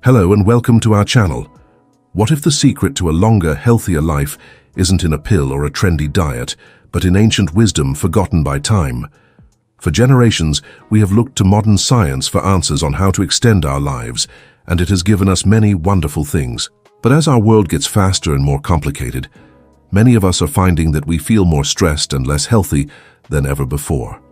Hello and welcome to our channel. What if the secret to a longer, healthier life isn't in a pill or a trendy diet, but in ancient wisdom forgotten by time? For generations, we have looked to modern science for answers on how to extend our lives, and it has given us many wonderful things. But as our world gets faster and more complicated, many of us are finding that we feel more stressed and less healthy than ever before.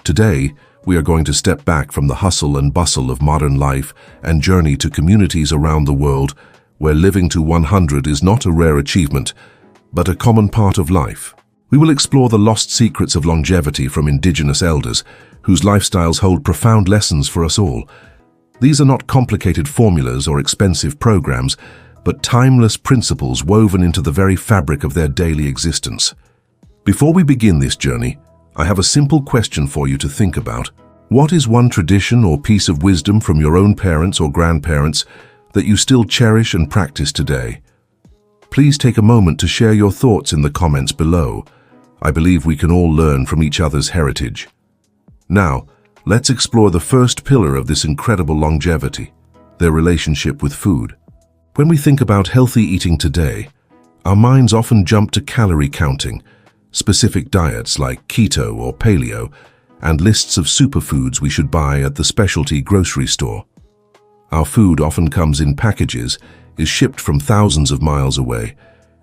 Today, we are going to step back from the hustle and bustle of modern life and journey to communities around the world where living to 100 is not a rare achievement, but a common part of life. We will explore the lost secrets of longevity from Indigenous elders, whose lifestyles hold profound lessons for us all. These are not complicated formulas or expensive programs, but timeless principles woven into the very fabric of their daily existence. Before we begin this journey, I have a simple question for you to think about. What is one tradition or piece of wisdom from your own parents or grandparents that you still cherish and practice today? Please take a moment to share your thoughts in the comments below. I believe we can all learn from each other's heritage. Now, let's explore the first pillar of this incredible longevity, their relationship with food. When we think about healthy eating today, our minds often jump to calorie counting, specific diets like keto or paleo, and lists of superfoods we should buy at the specialty grocery store. Our food often comes in packages, is shipped from thousands of miles away,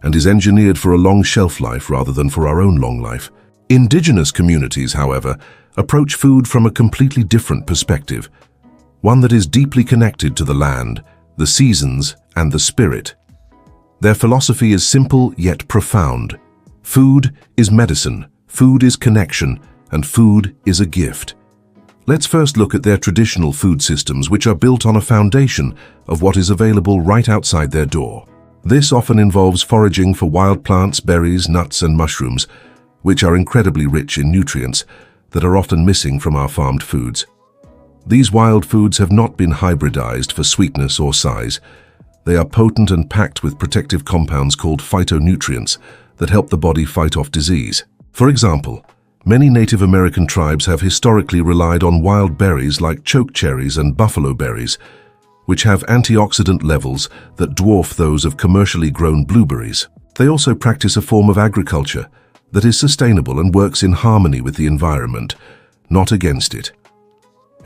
and is engineered for a long shelf life rather than for our own long life. Indigenous communities, however, approach food from a completely different perspective, one that is deeply connected to the land, the seasons, and the spirit. Their philosophy is simple yet profound. Food is medicine, food is connection, and food is a gift. Let's first look at their traditional food systems, which are built on a foundation of what is available right outside their door. This often involves foraging for wild plants, berries, nuts, and mushrooms, which are incredibly rich in nutrients that are often missing from our farmed foods. These wild foods have not been hybridized for sweetness or size. They are potent and packed with protective compounds called phytonutrients that help the body fight off disease. For example, many Native American tribes have historically relied on wild berries like chokecherries and buffalo berries, which have antioxidant levels that dwarf those of commercially grown blueberries. They also practice a form of agriculture that is sustainable and works in harmony with the environment, not against it.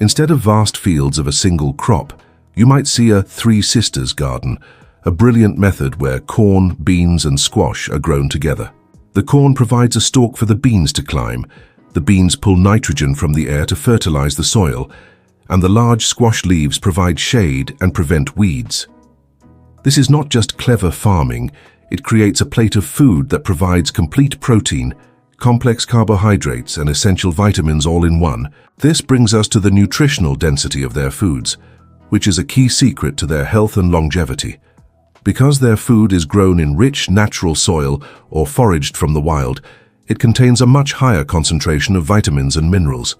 Instead of vast fields of a single crop, you might see a Three Sisters garden, a brilliant method where corn, beans, and squash are grown together. The corn provides a stalk for the beans to climb, the beans pull nitrogen from the air to fertilize the soil, and the large squash leaves provide shade and prevent weeds. This is not just clever farming, it creates a plate of food that provides complete protein, complex carbohydrates, and essential vitamins all in one. This brings us to the nutritional density of their foods, which is a key secret to their health and longevity. Because their food is grown in rich, natural soil or foraged from the wild, it contains a much higher concentration of vitamins and minerals.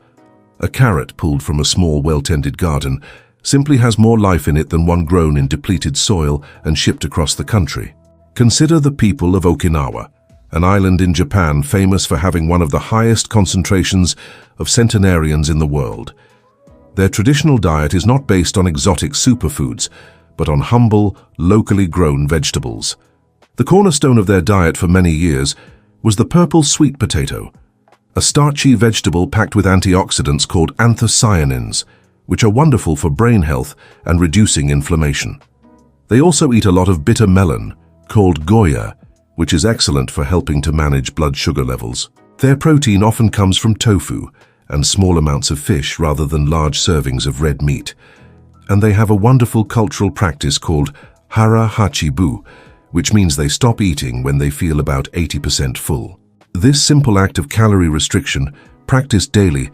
A carrot pulled from a small, well-tended garden simply has more life in it than one grown in depleted soil and shipped across the country. Consider the people of Okinawa, an island in Japan famous for having one of the highest concentrations of centenarians in the world. Their traditional diet is not based on exotic superfoods, but on humble, locally grown vegetables. The cornerstone of their diet for many years was the purple sweet potato, a starchy vegetable packed with antioxidants called anthocyanins, which are wonderful for brain health and reducing inflammation. They also eat a lot of bitter melon, called goya, which is excellent for helping to manage blood sugar levels. Their protein often comes from tofu and small amounts of fish rather than large servings of red meat. And they have a wonderful cultural practice called hara hachibu, which means they stop eating when they feel about 80% full. This simple act of calorie restriction, practiced daily,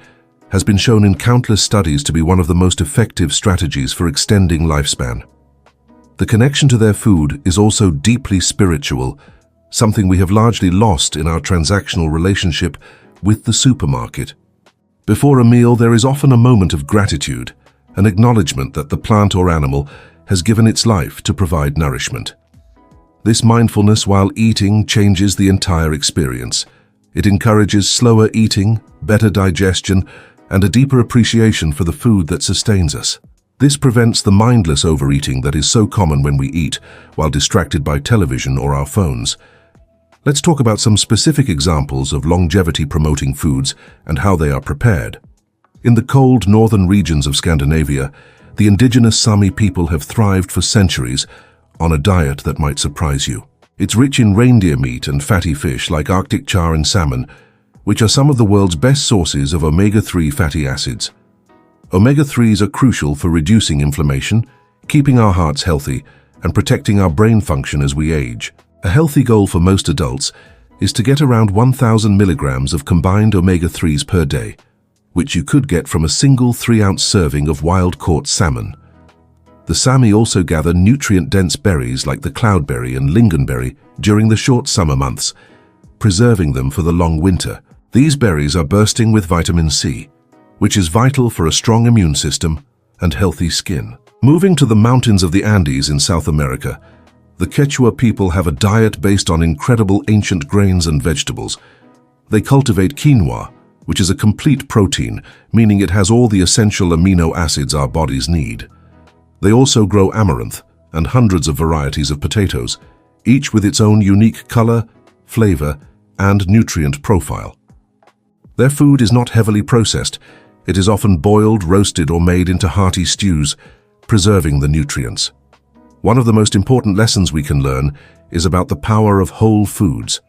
has been shown in countless studies to be one of the most effective strategies for extending lifespan. The connection to their food is also deeply spiritual, something we have largely lost in our transactional relationship with the supermarket. Before a meal, there is often a moment of gratitude, an acknowledgement that the plant or animal has given its life to provide nourishment. This mindfulness while eating changes the entire experience. It encourages slower eating, better digestion, and a deeper appreciation for the food that sustains us. This prevents the mindless overeating that is so common when we eat while distracted by television or our phones. Let's talk about some specific examples of longevity-promoting foods and how they are prepared. In the cold northern regions of Scandinavia, the indigenous Sami people have thrived for centuries on a diet that might surprise you. It's rich in reindeer meat and fatty fish like Arctic char and salmon, which are some of the world's best sources of omega-3 fatty acids. Omega-3s are crucial for reducing inflammation, keeping our hearts healthy, and protecting our brain function as we age. A healthy goal for most adults is to get around 1,000 milligrams of combined omega-3s per day, which you could get from a single 3-ounce serving of wild-caught salmon. The Sami also gather nutrient-dense berries like the cloudberry and lingonberry during the short summer months, preserving them for the long winter. These berries are bursting with vitamin C, which is vital for a strong immune system and healthy skin. Moving to the mountains of the Andes in South America, the Quechua people have a diet based on incredible ancient grains and vegetables. They cultivate quinoa, which is a complete protein, meaning it has all the essential amino acids our bodies need. They also grow amaranth and hundreds of varieties of potatoes, each with its own unique color, flavor, and nutrient profile. Their food is not heavily processed. It is often boiled, roasted, or made into hearty stews, preserving the nutrients. One of the most important lessons we can learn is about the power of whole foods.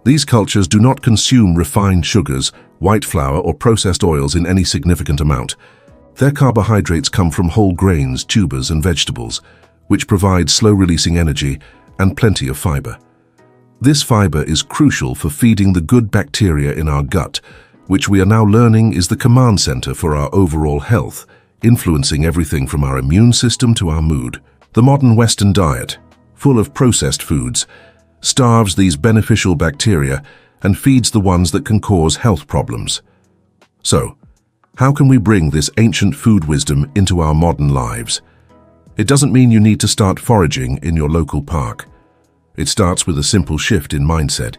These cultures do not consume refined sugars, white flour, or processed oils in any significant amount. Their carbohydrates come from whole grains, tubers, and vegetables, which provide slow-releasing energy and plenty of fiber. This fiber is crucial for feeding the good bacteria in our gut, which we are now learning is the command center for our overall health, influencing everything from our immune system to our mood. The modern Western diet, full of processed foods, starves these beneficial bacteria and feeds the ones that can cause health problems. So, how can we bring this ancient food wisdom into our modern lives? It doesn't mean you need to start foraging in your local park. It starts with a simple shift in mindset.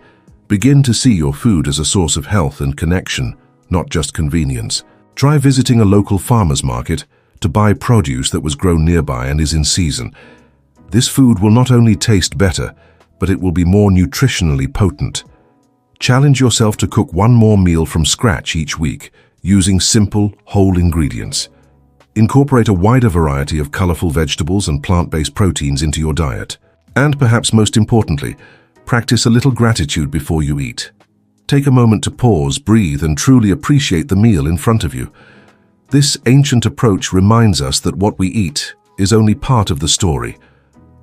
Begin to see your food as a source of health and connection, not just convenience. Try visiting a local farmer's market to buy produce that was grown nearby and is in season. This food will not only taste better, but it will be more nutritionally potent. Challenge yourself to cook one more meal from scratch each week, using simple, whole ingredients. Incorporate a wider variety of colorful vegetables and plant-based proteins into your diet. And perhaps most importantly, practice a little gratitude before you eat. Take a moment to pause, breathe, and truly appreciate the meal in front of you. This ancient approach reminds us that what we eat is only part of the story.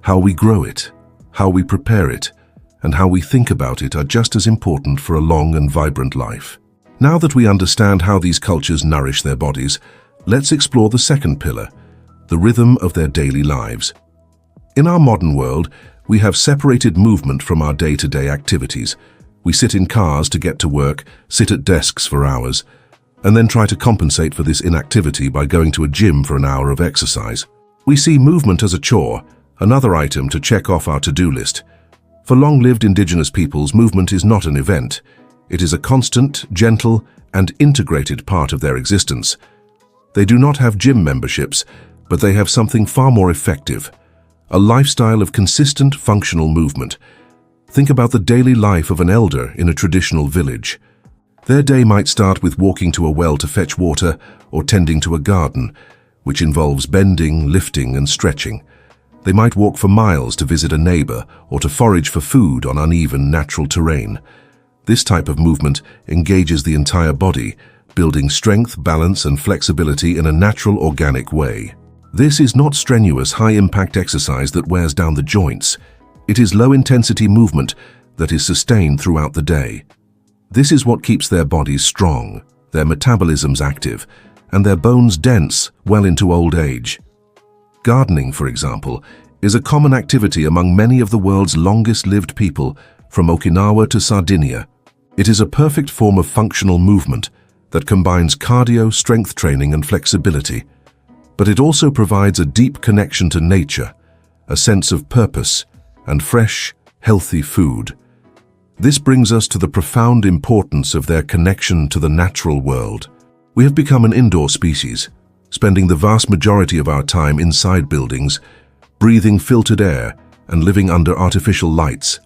How we grow it, how we prepare it, and how we think about it are just as important for a long and vibrant life. Now that we understand how these cultures nourish their bodies, let's explore the second pillar, the rhythm of their daily lives. In our modern world, we have separated movement from our day-to-day activities. We sit in cars to get to work, sit at desks for hours, and then try to compensate for this inactivity by going to a gym for an hour of exercise. We see movement as a chore, another item to check off our to-do list. For long-lived indigenous peoples, movement is not an event. It is a constant, gentle, and integrated part of their existence. They do not have gym memberships, but they have something far more effective, a lifestyle of consistent, functional movement. Think about the daily life of an elder in a traditional village. Their day might start with walking to a well to fetch water or tending to a garden, which involves bending, lifting, and stretching. They might walk for miles to visit a neighbor or to forage for food on uneven, natural terrain. This type of movement engages the entire body, building strength, balance, and flexibility in a natural, organic way. This is not strenuous, high-impact exercise that wears down the joints. It is low-intensity movement that is sustained throughout the day. This is what keeps their bodies strong, their metabolisms active, and their bones dense well into old age. Gardening, for example, is a common activity among many of the world's longest-lived people, from Okinawa to Sardinia. It is a perfect form of functional movement that combines cardio, strength training, and flexibility. But it also provides a deep connection to nature, a sense of purpose, and fresh, healthy food. This brings us to the profound importance of their connection to the natural world. We have become an indoor species, spending the vast majority of our time inside buildings, breathing filtered air and living under artificial lights.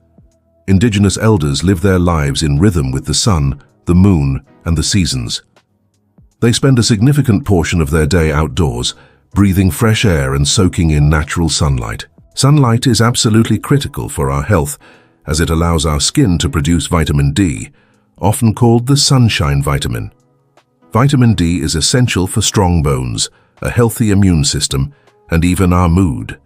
Indigenous elders live their lives in rhythm with the sun, the moon, and the seasons. They spend a significant portion of their day outdoors, breathing fresh air and soaking in natural sunlight. Sunlight is absolutely critical for our health, as it allows our skin to produce vitamin D, often called the sunshine vitamin. Vitamin D is essential for strong bones, a healthy immune system, and even our mood.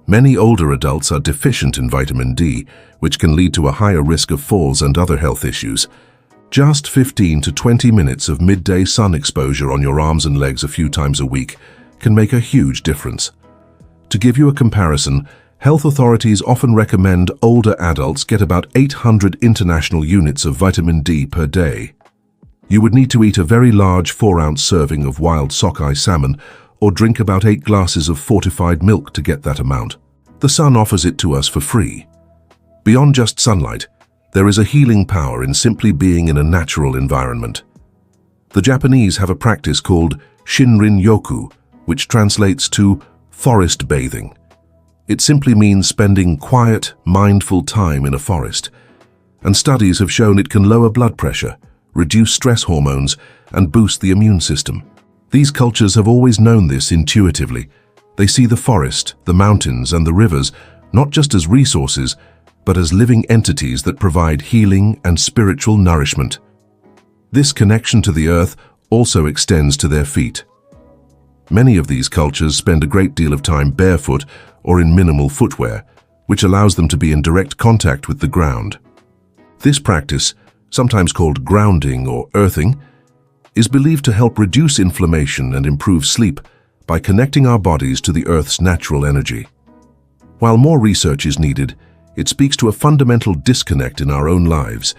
Many older adults are deficient in vitamin D, which can lead to a higher risk of falls and other health issues. Just 15 to 20 minutes of midday sun exposure on your arms and legs a few times a week can make a huge difference. To give you a comparison, health authorities often recommend older adults get about 800 international units of vitamin D per day. You would need to eat a very large 4-ounce serving of wild sockeye salmon or drink about 8 glasses of fortified milk to get that amount. The sun offers it to us for free. Beyond just sunlight, there is a healing power in simply being in a natural environment. The Japanese have a practice called Shinrin-yoku, which translates to forest bathing. It simply means spending quiet, mindful time in a forest. And studies have shown it can lower blood pressure, reduce stress hormones, and boost the immune system. These cultures have always known this intuitively. They see the forest, the mountains, and the rivers not just as resources, but as living entities that provide healing and spiritual nourishment. This connection to the earth also extends to their feet. Many of these cultures spend a great deal of time barefoot or in minimal footwear, which allows them to be in direct contact with the ground. This practice, sometimes called grounding or earthing, is believed to help reduce inflammation and improve sleep by connecting our bodies to the Earth's natural energy. While more research is needed, it speaks to a fundamental disconnect in our own lives,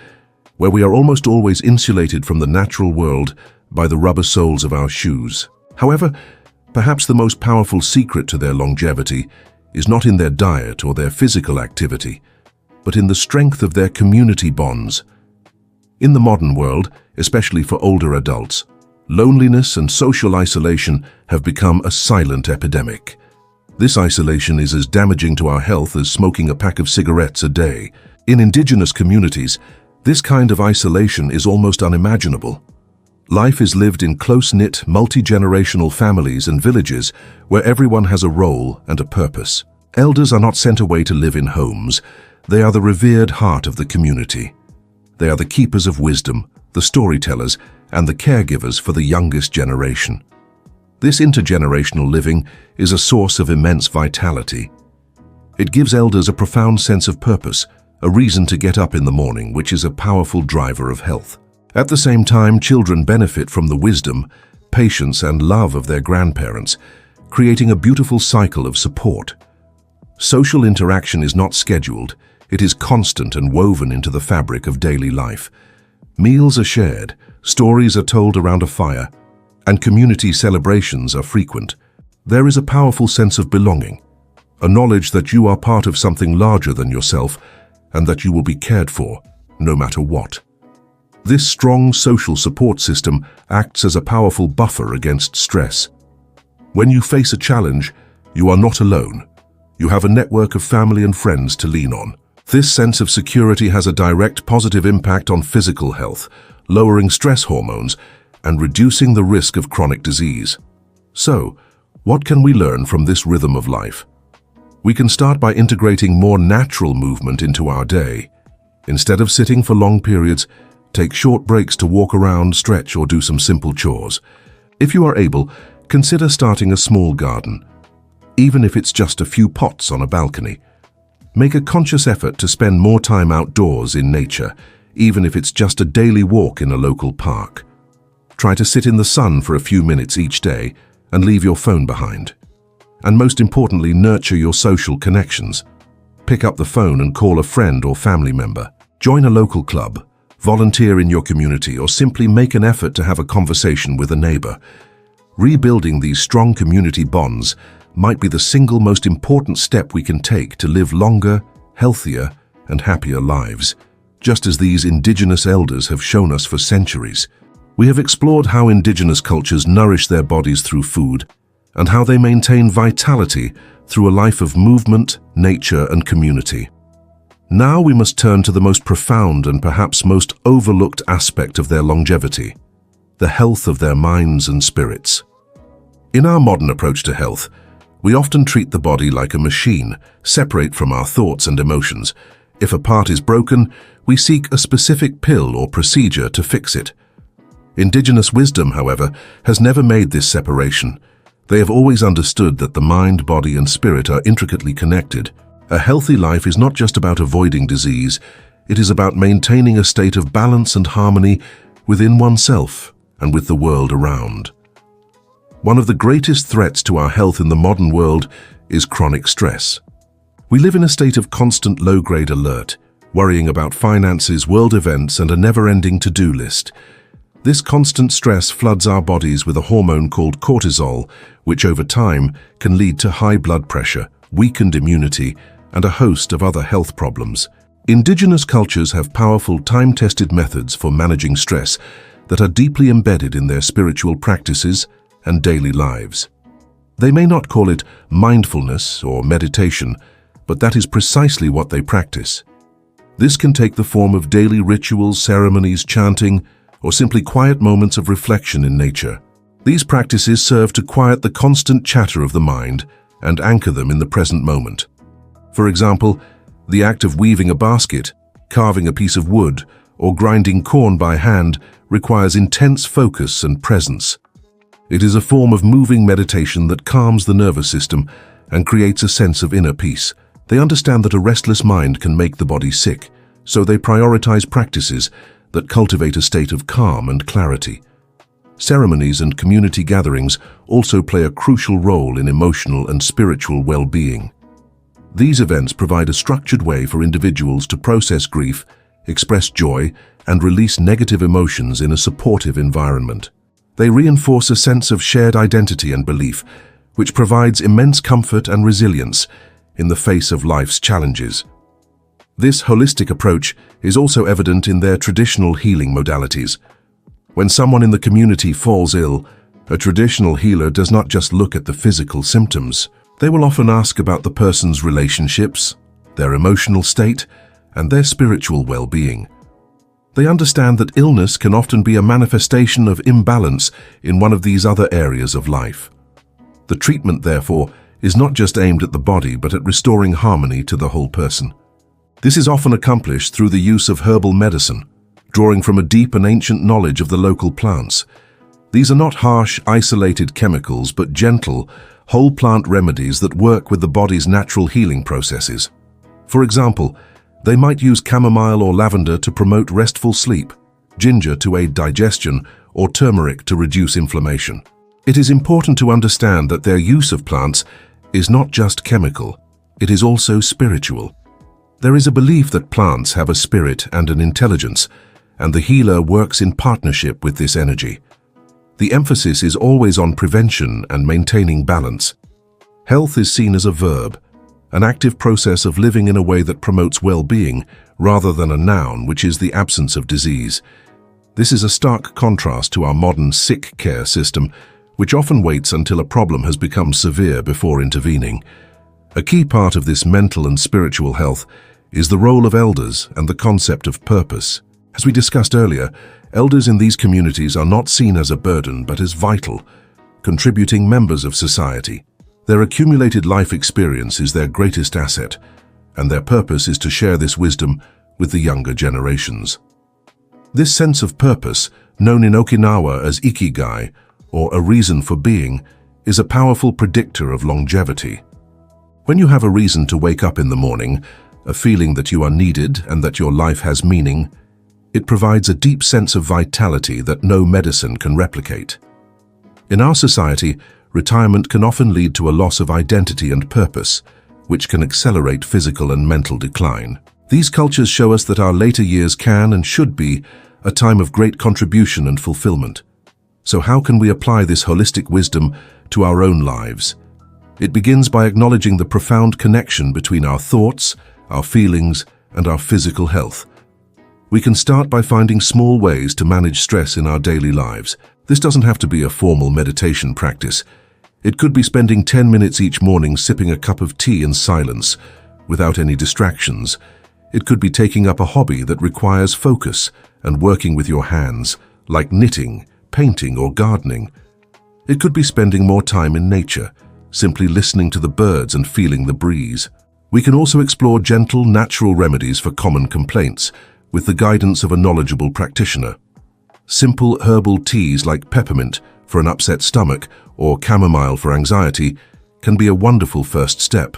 where we are almost always insulated from the natural world by the rubber soles of our shoes. However, perhaps the most powerful secret to their longevity is not in their diet or their physical activity, but in the strength of their community bonds. In the modern world, especially for older adults, loneliness and social isolation have become a silent epidemic. This isolation is as damaging to our health as smoking a pack of cigarettes a day. In indigenous communities, this kind of isolation is almost unimaginable. Life is lived in close-knit, multi-generational families and villages where everyone has a role and a purpose. Elders are not sent away to live in homes. They are the revered heart of the community. They are the keepers of wisdom, the storytellers, and the caregivers for the youngest generation. This intergenerational living is a source of immense vitality. It gives elders a profound sense of purpose, a reason to get up in the morning, which is a powerful driver of health. At the same time, children benefit from the wisdom, patience, and love of their grandparents, creating a beautiful cycle of support. Social interaction is not scheduled, it is constant and woven into the fabric of daily life. Meals are shared, stories are told around a fire, and community celebrations are frequent. There is a powerful sense of belonging, a knowledge that you are part of something larger than yourself and that you will be cared for, no matter what. This strong social support system acts as a powerful buffer against stress. When you face a challenge, you are not alone. You have a network of family and friends to lean on. This sense of security has a direct positive impact on physical health, lowering stress hormones and reducing the risk of chronic disease. So, what can we learn from this rhythm of life? We can start by integrating more natural movement into our day. Instead of sitting for long periods, take short breaks to walk around, stretch, or do some simple chores. If you are able, consider starting a small garden, even if it's just a few pots on a balcony. Make a conscious effort to spend more time outdoors in nature, even if it's just a daily walk in a local park. Try to sit in the sun for a few minutes each day and leave your phone behind. And most importantly, nurture your social connections. Pick up the phone and call a friend or family member. Join a local club, volunteer in your community, or simply make an effort to have a conversation with a neighbor. Rebuilding these strong community bonds might be the single most important step we can take to live longer, healthier, and happier lives, just as these indigenous elders have shown us for centuries. We have explored how indigenous cultures nourish their bodies through food and how they maintain vitality through a life of movement, nature, and community. Now we must turn to the most profound and perhaps most overlooked aspect of their longevity, the health of their minds and spirits. In our modern approach to health, we often treat the body like a machine, separate from our thoughts and emotions. If a part is broken, we seek a specific pill or procedure to fix it. Indigenous wisdom, however, has never made this separation. They have always understood that the mind, body, and spirit are intricately connected. A healthy life is not just about avoiding disease, it is about maintaining a state of balance and harmony within oneself and with the world around. One of the greatest threats to our health in the modern world is chronic stress. We live in a state of constant low-grade alert, worrying about finances, world events, and a never-ending to-do list. This constant stress floods our bodies with a hormone called cortisol, which over time can lead to high blood pressure, weakened immunity, and a host of other health problems. Indigenous cultures have powerful, time-tested methods for managing stress that are deeply embedded in their spiritual practices and daily lives. They may not call it mindfulness or meditation, but that is precisely what they practice. This can take the form of daily rituals, ceremonies, chanting, or simply quiet moments of reflection in nature. These practices serve to quiet the constant chatter of the mind and anchor them in the present moment. For example, the act of weaving a basket, carving a piece of wood, or grinding corn by hand requires intense focus and presence. It is a form of moving meditation that calms the nervous system and creates a sense of inner peace. They understand that a restless mind can make the body sick, so they prioritize practices that cultivate a state of calm and clarity. Ceremonies and community gatherings also play a crucial role in emotional and spiritual well-being. These events provide a structured way for individuals to process grief, express joy, and release negative emotions in a supportive environment. They reinforce a sense of shared identity and belief, which provides immense comfort and resilience in the face of life's challenges. This holistic approach is also evident in their traditional healing modalities. When someone in the community falls ill, a traditional healer does not just look at the physical symptoms. They will often ask about the person's relationships, their emotional state, and their spiritual well-being. They understand that illness can often be a manifestation of imbalance in one of these other areas of life. The treatment, therefore, is not just aimed at the body but at restoring harmony to the whole person. This is often accomplished through the use of herbal medicine, drawing from a deep and ancient knowledge of the local plants. These are not harsh, isolated chemicals, but gentle, whole-plant remedies that work with the body's natural healing processes. For example, they might use chamomile or lavender to promote restful sleep, ginger to aid digestion, or turmeric to reduce inflammation. It is important to understand that their use of plants is not just chemical, it is also spiritual. There is a belief that plants have a spirit and an intelligence, and the healer works in partnership with this energy. The emphasis is always on prevention and maintaining balance. Health is seen as a verb, an active process of living in a way that promotes well-being, rather than a noun, which is the absence of disease. This is a stark contrast to our modern sick care system, which often waits until a problem has become severe before intervening. A key part of this mental and spiritual health is the role of elders and the concept of purpose. As we discussed earlier, elders in these communities are not seen as a burden but as vital, contributing members of society. Their accumulated life experience is their greatest asset, and their purpose is to share this wisdom with the younger generations. This sense of purpose, known in Okinawa as ikigai, or a reason for being, is a powerful predictor of longevity. When you have a reason to wake up in the morning, a feeling that you are needed and that your life has meaning, it provides a deep sense of vitality that no medicine can replicate. In our society, retirement can often lead to a loss of identity and purpose, which can accelerate physical and mental decline. These cultures show us that our later years can and should be a time of great contribution and fulfillment. So how can we apply this holistic wisdom to our own lives? It begins by acknowledging the profound connection between our thoughts, our feelings, and our physical health. We can start by finding small ways to manage stress in our daily lives. This doesn't have to be a formal meditation practice. It could be spending 10 minutes each morning sipping a cup of tea in silence, without any distractions. It could be taking up a hobby that requires focus and working with your hands, like knitting, painting, or gardening. It could be spending more time in nature, simply listening to the birds and feeling the breeze. We can also explore gentle, natural remedies for common complaints, with the guidance of a knowledgeable practitioner. Simple herbal teas like peppermint for an upset stomach or chamomile for anxiety can be a wonderful first step.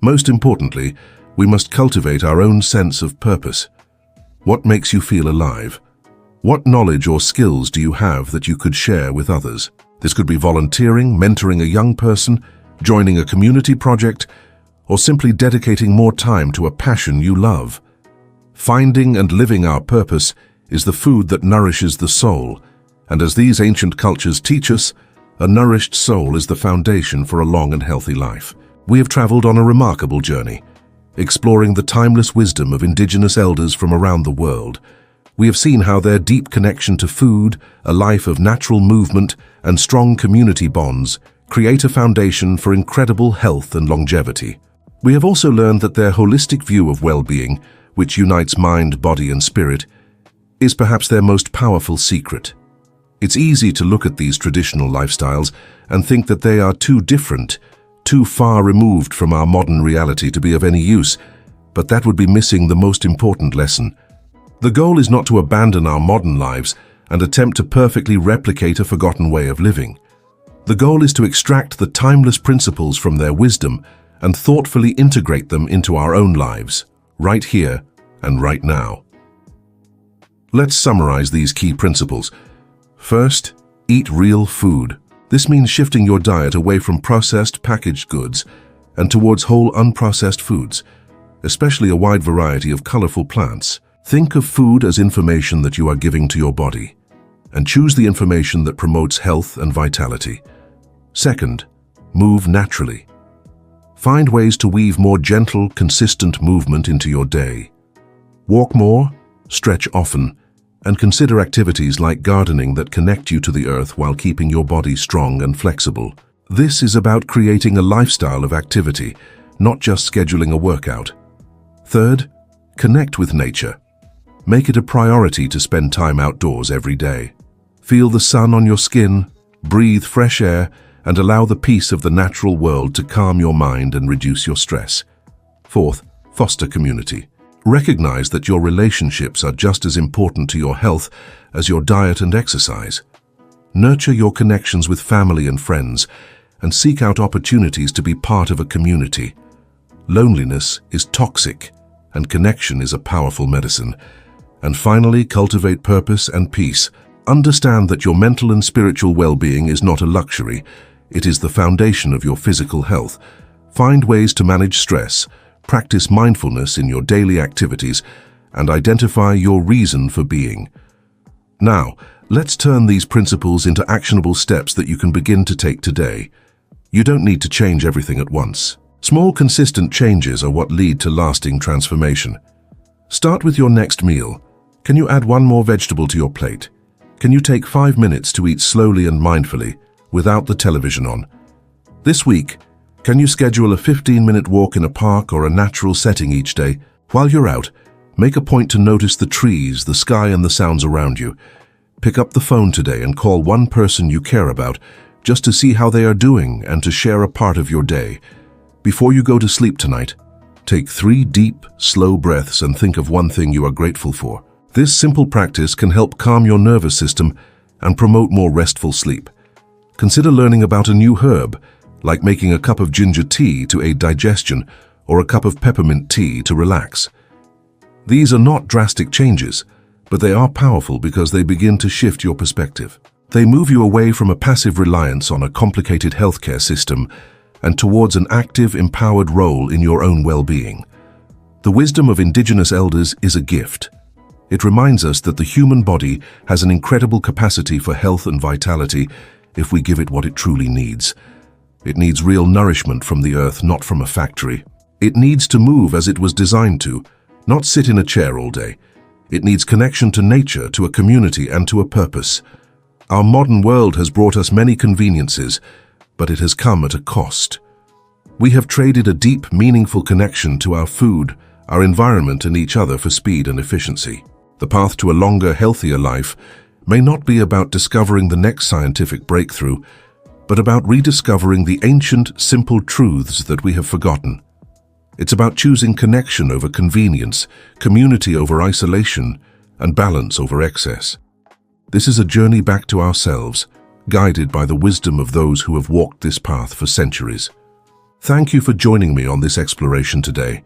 Most importantly, we must cultivate our own sense of purpose. What makes you feel alive? What knowledge or skills do you have that you could share with others? This could be volunteering, mentoring a young person, joining a community project, or simply dedicating more time to a passion you love. Finding and living our purpose is the food that nourishes the soul, and as these ancient cultures teach us, a nourished soul is the foundation for a long and healthy life. We have traveled on a remarkable journey, exploring the timeless wisdom of indigenous elders from around the world. We have seen how their deep connection to food, a life of natural movement, and strong community bonds create a foundation for incredible health and longevity. We have also learned that their holistic view of well-being, which unites mind, body, and spirit, is perhaps their most powerful secret. It's easy to look at these traditional lifestyles and think that they are too different, too far removed from our modern reality to be of any use, but that would be missing the most important lesson. The goal is not to abandon our modern lives and attempt to perfectly replicate a forgotten way of living. The goal is to extract the timeless principles from their wisdom and thoughtfully integrate them into our own lives, right here and right now. Let's summarize these key principles. First, eat real food. This means shifting your diet away from processed, packaged goods and towards whole, unprocessed foods, especially a wide variety of colorful plants. Think of food as information that you are giving to your body, and choose the information that promotes health and vitality. Second, move naturally. Find ways to weave more gentle, consistent movement into your day. Walk more, stretch often, and consider activities like gardening that connect you to the earth while keeping your body strong and flexible. This is about creating a lifestyle of activity, not just scheduling a workout. Third, connect with nature. Make it a priority to spend time outdoors every day. Feel the sun on your skin, breathe fresh air, and allow the peace of the natural world to calm your mind and reduce your stress. Fourth, foster community. Recognize that your relationships are just as important to your health as your diet and exercise. Nurture your connections with family and friends, and seek out opportunities to be part of a community. Loneliness is toxic, and connection is a powerful medicine. And finally, cultivate purpose and peace. Understand that your mental and spiritual well-being is not a luxury. It is the foundation of your physical health. Find ways to manage stress, practice mindfulness in your daily activities, and identify your reason for being. Now, let's turn these principles into actionable steps that you can begin to take today. You don't need to change everything at once. Small, consistent changes are what lead to lasting transformation. Start with your next meal. Can you add one more vegetable to your plate? Can you take 5 minutes to eat slowly and mindfully, without the television on? This week, can you schedule a 15-minute walk in a park or a natural setting each day? While you're out, make a point to notice the trees, the sky, and the sounds around you. Pick up the phone today and call one person you care about, just to see how they are doing and to share a part of your day. Before you go to sleep tonight, take 3 deep, slow breaths and think of one thing you are grateful for. This simple practice can help calm your nervous system and promote more restful sleep. Consider learning about a new herb, like making a cup of ginger tea to aid digestion or a cup of peppermint tea to relax. These are not drastic changes, but they are powerful because they begin to shift your perspective. They move you away from a passive reliance on a complicated healthcare system and towards an active, empowered role in your own well-being. The wisdom of Indigenous elders is a gift. It reminds us that the human body has an incredible capacity for health and vitality if we give it what it truly needs. It needs real nourishment from the earth, not from a factory. It needs to move as it was designed to, not sit in a chair all day. It needs connection to nature, to a community, and to a purpose. Our modern world has brought us many conveniences, but it has come at a cost. We have traded a deep, meaningful connection to our food, our environment, and each other for speed and efficiency. The path to a longer, healthier life may not be about discovering the next scientific breakthrough, but about rediscovering the ancient, simple truths that we have forgotten. It's about choosing connection over convenience, community over isolation, and balance over excess. This is a journey back to ourselves, guided by the wisdom of those who have walked this path for centuries. Thank you for joining me on this exploration today.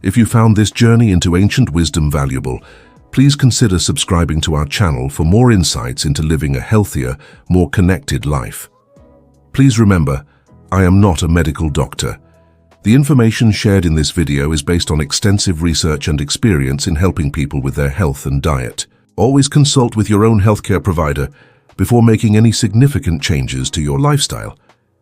If you found this journey into ancient wisdom valuable, please consider subscribing to our channel for more insights into living a healthier, more connected life. Please remember, I am not a medical doctor. The information shared in this video is based on extensive research and experience in helping people with their health and diet. Always consult with your own healthcare provider before making any significant changes to your lifestyle.